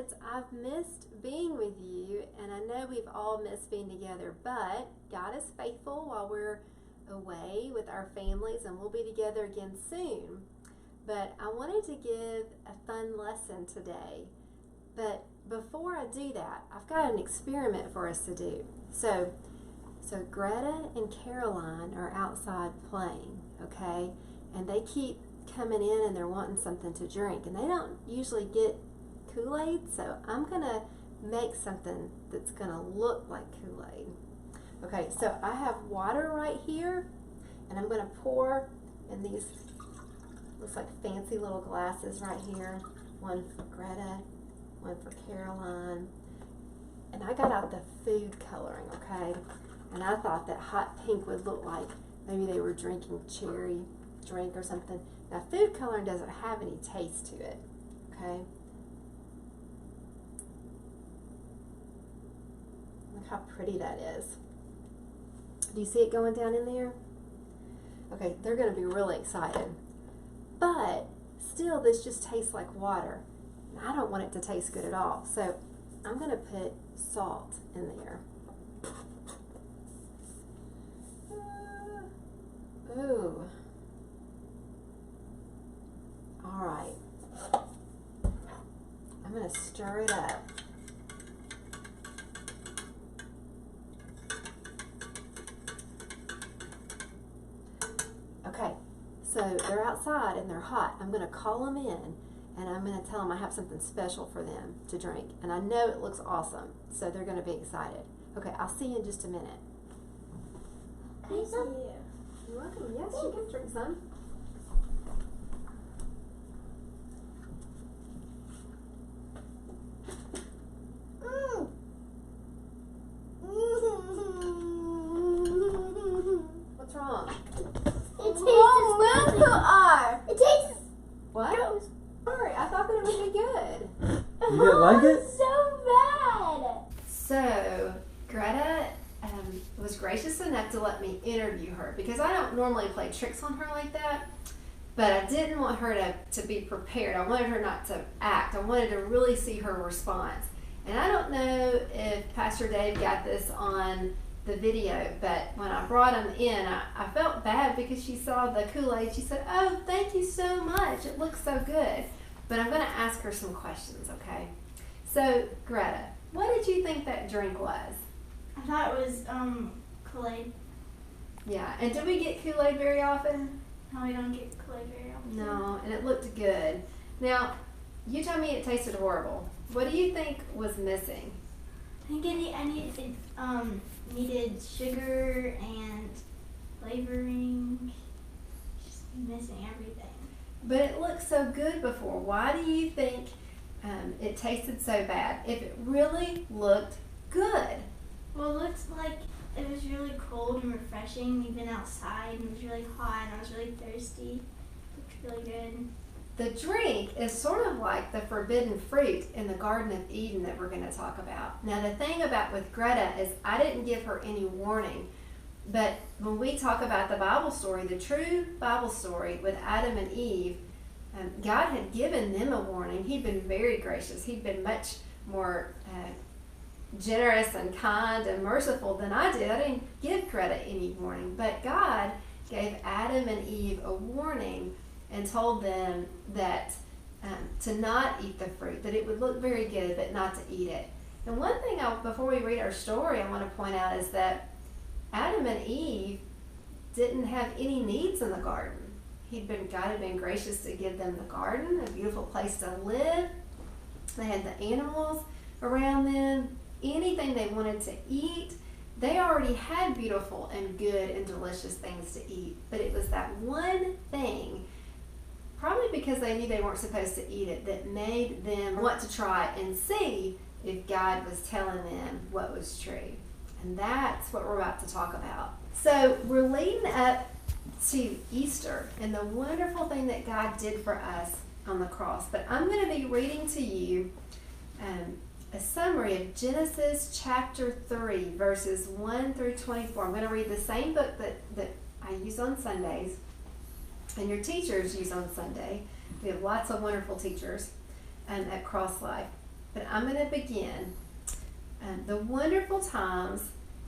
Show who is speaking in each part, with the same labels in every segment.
Speaker 1: kids, I've missed being with you, and I know we've all missed being together, but God is faithful while we're away with our families, and we'll be together again soon. But I wanted to give a fun lesson today. But before I do that, I've got an experiment for us to do. So Greta and Caroline are outside playing, okay? And they keep coming in and they're wanting something to drink. And they don't usually get Kool-Aid, so I'm going to make something that's going to look like Kool-Aid. Okay, so I have water right here, and I'm going to pour in these, looks like fancy little glasses right here. One for Greta, one for Caroline. And I got out the food coloring, okay? And I thought that hot pink would look like maybe they were drinking Cheery drink or something. Now, food coloring doesn't have any taste to it, okay? Look how pretty that is. Do you see it going down in there? Okay, they're going to be really excited. But still, this just tastes like water. And I don't want it to taste good at all. So I'm going to put salt in there. Ooh. All right. I'm going to stir it up. Okay, so they're outside and they're hot. I'm going to call them in and I'm going to tell them I have something special for them to drink. And I know it looks awesome, so they're going to be excited. Okay, I'll see you in just a minute.
Speaker 2: Thank you.
Speaker 1: You're welcome. Yes, you can drink some. What's wrong?
Speaker 2: It tastes disgusting. It tastes
Speaker 1: What?
Speaker 2: gross.
Speaker 1: Sorry, I thought that it would be good.
Speaker 3: You didn't like it?
Speaker 2: It's so bad.
Speaker 1: So, Greta was gracious enough to let me interview her because I don't normally play tricks on her like that, but I didn't want her to be prepared. I wanted her not to act. I wanted to really see her response. And I don't know if Pastor Dave got this on the video, but when I brought him in, I felt bad because she saw the Kool-Aid. She said, "Oh, thank you so much. It looks so good." But I'm going to ask her some questions, okay? So, Greta, what did you think that drink was?
Speaker 2: I thought it was Kool-Aid.
Speaker 1: Yeah, and do we get Kool-Aid very often?
Speaker 2: No, we don't get Kool-Aid very often.
Speaker 1: No, and it looked good. Now, you told me it tasted horrible. What do you think was missing?
Speaker 2: I think it needed sugar and flavoring. Just missing everything.
Speaker 1: But it looked so good before. Why do you think it tasted so bad if it really looked good?
Speaker 2: Well, it looks like it was really cold and refreshing, even outside, and it was really hot, and I was really thirsty. It looked really good.
Speaker 1: The drink is sort of like the forbidden fruit in the Garden of Eden that we're going to talk about. Now, the thing about with Greta is I didn't give her any warning. But when we talk about the Bible story, the true Bible story with Adam and Eve, God had given them a warning. He'd been very gracious. He'd been much more generous and kind and merciful than I did. I didn't give Greta any warning. But God gave Adam and Eve a warning and told them that to not eat the fruit, that it would look very good, but not to eat it. And one thing, before we read our story, I want to point out is that Adam and Eve didn't have any needs in the garden. God had been gracious to give them the garden, a beautiful place to live. They had the animals around them, anything they wanted to eat. They already had beautiful and good and delicious things to eat, but it was that one thing, probably because they knew they weren't supposed to eat it, that made them want to try and see if God was telling them what was true. And that's what we're about to talk about. So we're leading up to Easter and the wonderful thing that God did for us on the cross. But I'm going to be reading to you a summary of Genesis chapter 3, verses 1 through 24. I'm going to read the same book that I use on Sundays and your teachers use on Sunday. We have lots of wonderful teachers at Cross Life. but I'm going to begin. The wonderful times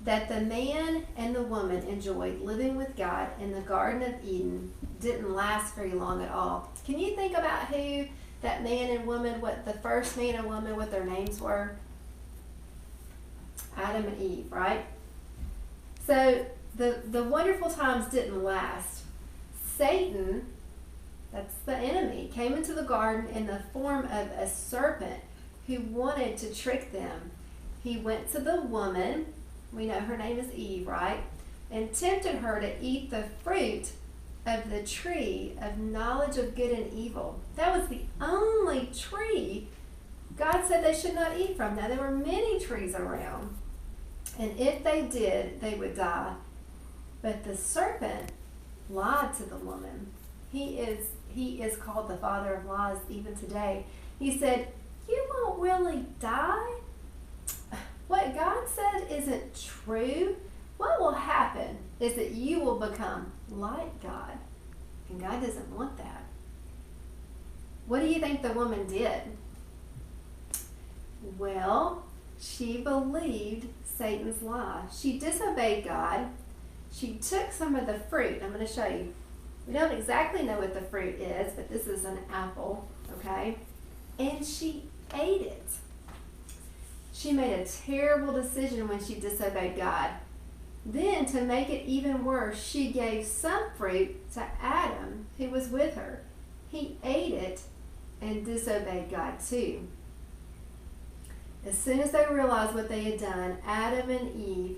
Speaker 1: that the man and the woman enjoyed living with God in the Garden of Eden didn't last very long at all. Can you think about who that man and woman, what the first man and woman, what their names were? Adam and Eve, right? So the wonderful times didn't last. Satan, that's the enemy, came into the garden in the form of a serpent who wanted to trick them. He went to the woman, we know her name is Eve, right? And tempted her to eat the fruit of the tree of knowledge of good and evil. That was the only tree God said they should not eat from. Now, there were many trees around, and if they did, they would die. But the serpent lied to the woman. He is called the father of lies even today. He said, you won't really die. What God said isn't true. What will happen is that you will become like God. And God doesn't want that. What do you think the woman did? Well, she believed Satan's lie. She disobeyed God. She took some of the fruit. I'm going to show you. We don't exactly know what the fruit is, but this is an apple, okay? And she ate it. She made a terrible decision when she disobeyed God. Then, to make it even worse, she gave some fruit to Adam, who was with her. He ate it and disobeyed God too. As soon as they realized what they had done, Adam and Eve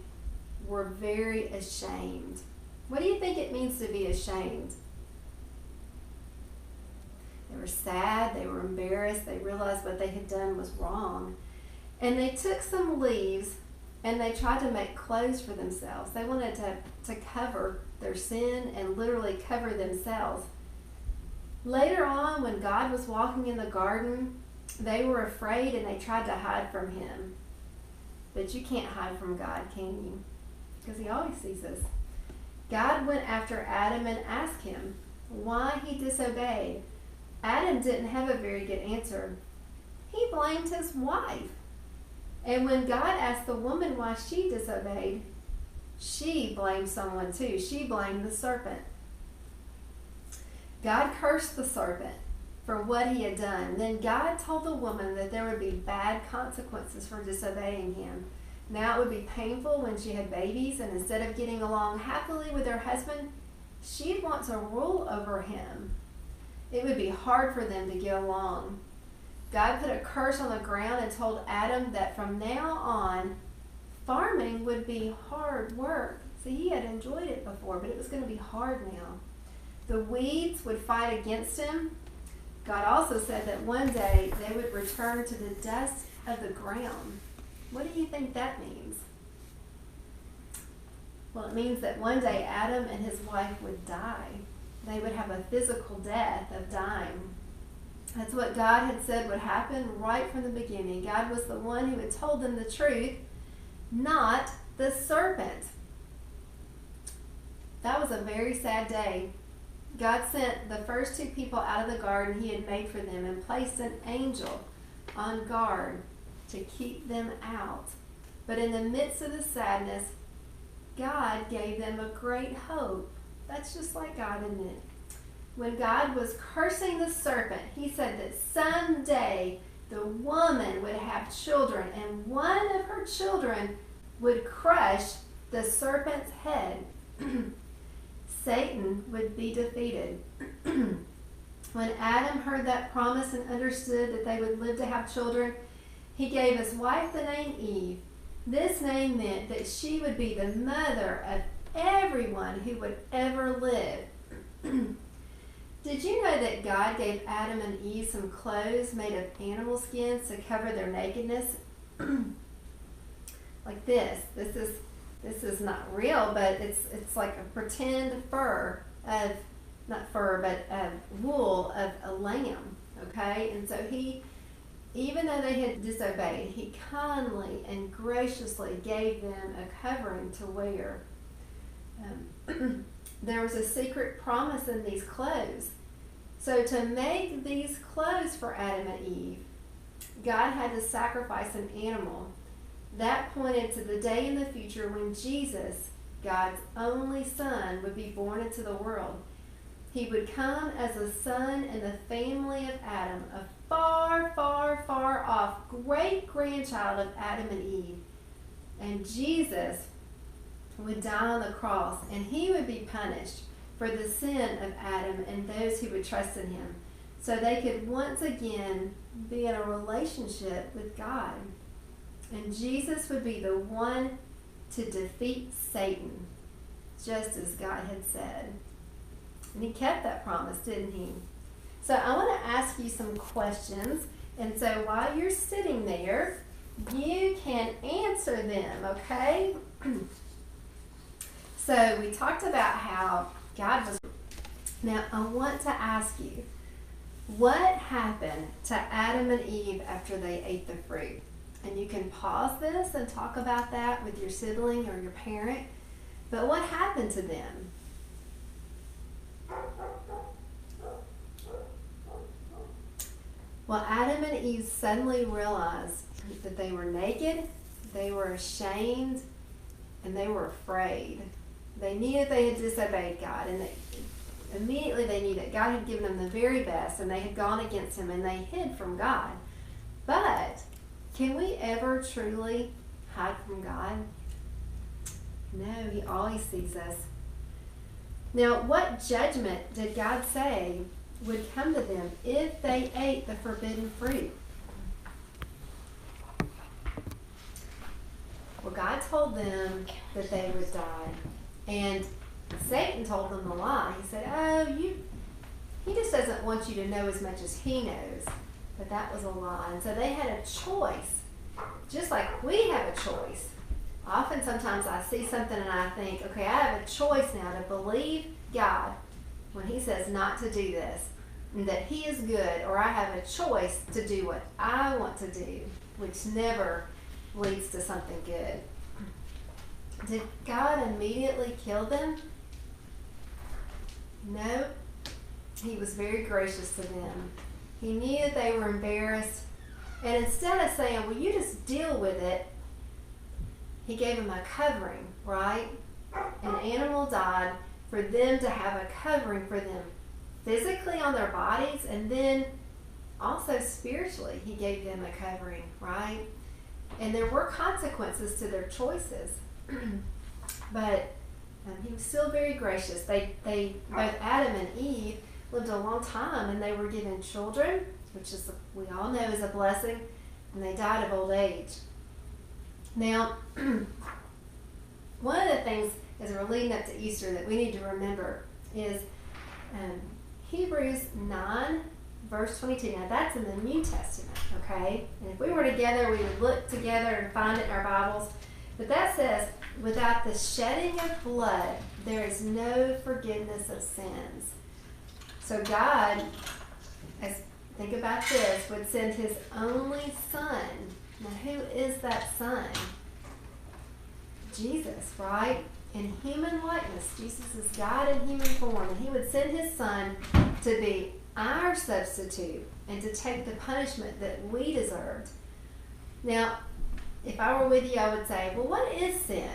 Speaker 1: were very ashamed. What do you think it means to be ashamed? They were sad, they were embarrassed, they realized what they had done was wrong. And they took some leaves and they tried to make clothes for themselves. They wanted to cover their sin and literally cover themselves. Later on, when God was walking in the garden, they were afraid and they tried to hide from him. But you can't hide from God, can you? Because he always sees us. God went after Adam and asked him why he disobeyed. Adam didn't have a very good answer. He blamed his wife. And when God asked the woman why she disobeyed, she blamed someone too. She blamed the serpent. God cursed the serpent for what he had done. Then God told the woman that there would be bad consequences for disobeying him. Now it would be painful when she had babies, and instead of getting along happily with her husband, she'd want to rule over him. It would be hard for them to get along. God put a curse on the ground and told Adam that from now on, farming would be hard work. See, he had enjoyed it before, but it was going to be hard now. The weeds would fight against him. God also said that one day they would return to the dust of the ground. What do you think that means? Well, it means that one day Adam and his wife would die. They would have a physical death of dying. That's what God had said would happen right from the beginning. God was the one who had told them the truth, not the serpent. That was a very sad day. God sent the first two people out of the garden he had made for them and placed an angel on guard to keep them out. But in the midst of the sadness, God gave them a great hope. That's just like God, isn't it? When God was cursing the serpent, he said that someday the woman would have children, and one of her children would crush the serpent's head. Satan would be defeated. When Adam heard that promise and understood that they would live to have children, he gave his wife the name Eve. This name meant that she would be the mother of everyone who would ever live. Did you know that God gave Adam and Eve some clothes made of animal skins to cover their nakedness? Like this. This is not real, but it's like a pretend fur of, not fur, but wool of a lamb. Okay? And so he, even though they had disobeyed, he kindly and graciously gave them a covering to wear. There was a secret promise in these clothes. So to make these clothes for Adam and Eve, God had to sacrifice an animal. That pointed to the day in the future when Jesus, God's only Son, would be born into the world. He would come as a son in the family of Adam, a far, far, far off great-grandchild of Adam and Eve. And Jesus would die on the cross, and he would be punished for the sin of Adam and those who would trust in him, so they could once again be in a relationship with God. And Jesus would be the one to defeat Satan, just as God had said. And he kept that promise, didn't he? So I want to ask you some questions. And so while you're sitting there, you can answer them, okay? So we talked about how God was... Now I want to ask you, what happened to Adam and Eve after they ate the fruit? And you can pause this and talk about that with your sibling or your parent. But what happened to them? Well, Adam and Eve suddenly realized that they were naked, they were ashamed, and they were afraid. They knew that they had disobeyed God, and immediately they knew that God had given them the very best, and they had gone against him, and they hid from God. But can we ever truly hide from God? No, he always sees us. Now, what judgment did God say would come to them if they ate the forbidden fruit? Well, God told them that they would die. And Satan told them a lie. He said, he just doesn't want you to know as much as he knows. But that was a lie. And so they had a choice, just like we have a choice. Often, sometimes I see something and I think, okay, I have a choice now to believe God when he says not to do this, and that he is good, or I have a choice to do what I want to do, which never leads to something good. Did God immediately kill them? No. He was very gracious to them. He knew that they were embarrassed, and instead of saying, well, you just deal with it, he gave them a covering, right? An animal died for them to have a covering for them physically on their bodies, and then also spiritually he gave them a covering, right? And there were consequences to their choices. But he was still very gracious. They both Adam and Eve lived a long time, and they were given children, which is, we all know, is a blessing, and they died of old age. Now, one of the things as we're leading up to Easter that we need to remember is Hebrews 9, verse 22. Now, that's in the New Testament, okay? And if we were together, we would look together and find it in our Bibles. But that says, without the shedding of blood, there is no forgiveness of sins. So God, think about this, would send his only Son. Now, who is that Son? Jesus, right? In human likeness. Jesus is God in human form. And he would send his Son to be our substitute and to take the punishment that we deserved. Now, if I were with you, I would say, well, what is sin?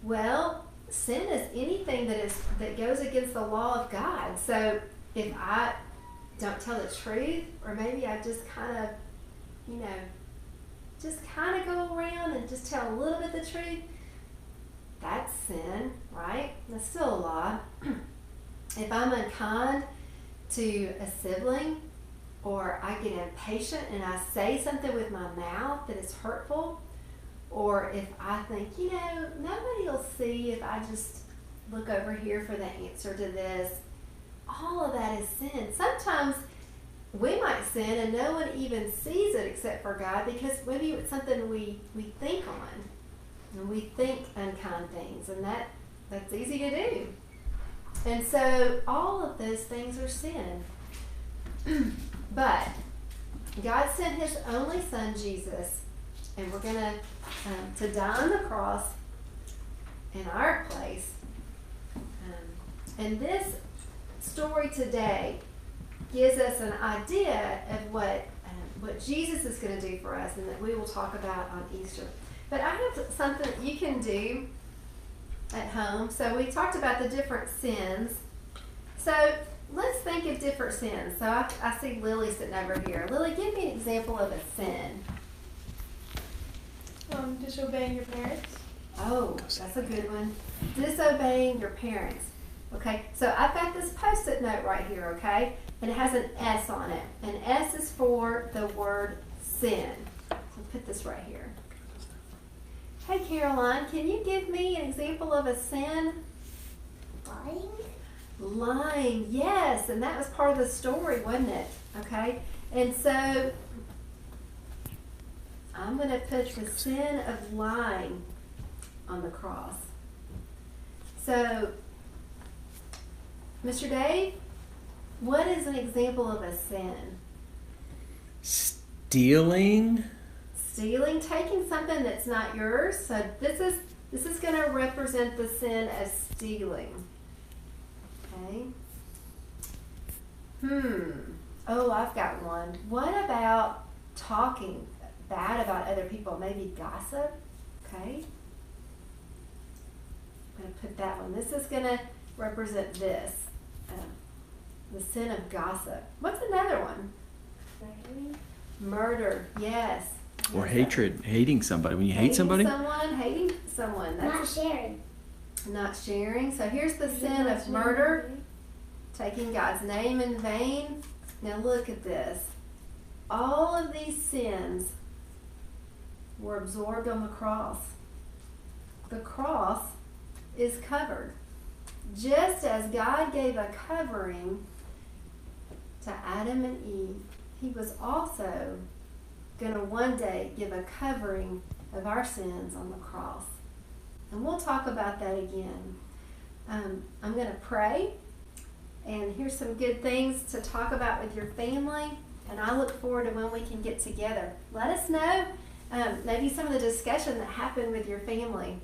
Speaker 1: Well, sin is anything that goes against the law of God. So if I don't tell the truth, or maybe I just kind of, go around and just tell a little bit of the truth, that's sin, right? That's still a lie. If I'm unkind to a sibling, or I get impatient and I say something with my mouth that is hurtful, or if I think, nobody will see if I just look over here for the answer to this, all of that is sin. Sometimes we might sin and no one even sees it except for God, because maybe it's something we think on, and we think unkind things, and that's easy to do. And so all of those things are sin. But God sent his only Son, Jesus, and we're going to die on the cross in our place. And this story today gives us an idea of what Jesus is going to do for us, and that we will talk about on Easter. But I have something that you can do at home. So we talked about the different sins. So let's think of different sins. So I see Lily sitting over here. Lily, give me an example of a sin.
Speaker 2: Disobeying your parents.
Speaker 1: Oh, that's a good one. Disobeying your parents. Okay, so I've got this Post-it note right here, okay? And it has an S on it. And S is for the word sin. So put this right here. Hey, Caroline, can you give me an example of a sin?
Speaker 2: Lying.
Speaker 1: Lying, yes. And that was part of the story, wasn't it? Okay, and so I'm going to put the sin of lying on the cross. So, Mr. Dave, what is an example of a sin?
Speaker 3: Stealing.
Speaker 1: Stealing, taking something that's not yours. So this is going to represent the sin of stealing. Okay. Oh, I've got one. What about talking bad about other people? Maybe gossip. Okay. I'm going to put that one. This is going to represent this. The sin of gossip. What's another one? Murder. Yes.
Speaker 3: Or
Speaker 1: Yes.
Speaker 3: hatred, hating somebody. When you hate somebody?
Speaker 1: Hating someone.
Speaker 2: Not sharing.
Speaker 1: Not sharing. So here's the sin of murder. Taking God's name in vain. Now look at this. All of these sins were absorbed on the cross. The cross is covered. Just as God gave a covering to Adam and Eve, He was also going to one day give a covering of our sins on the cross. And we'll talk about that again. I'm going to pray, and here's some good things to talk about with your family, and I look forward to when we can get together. Let us know maybe some of the discussion that happened with your family.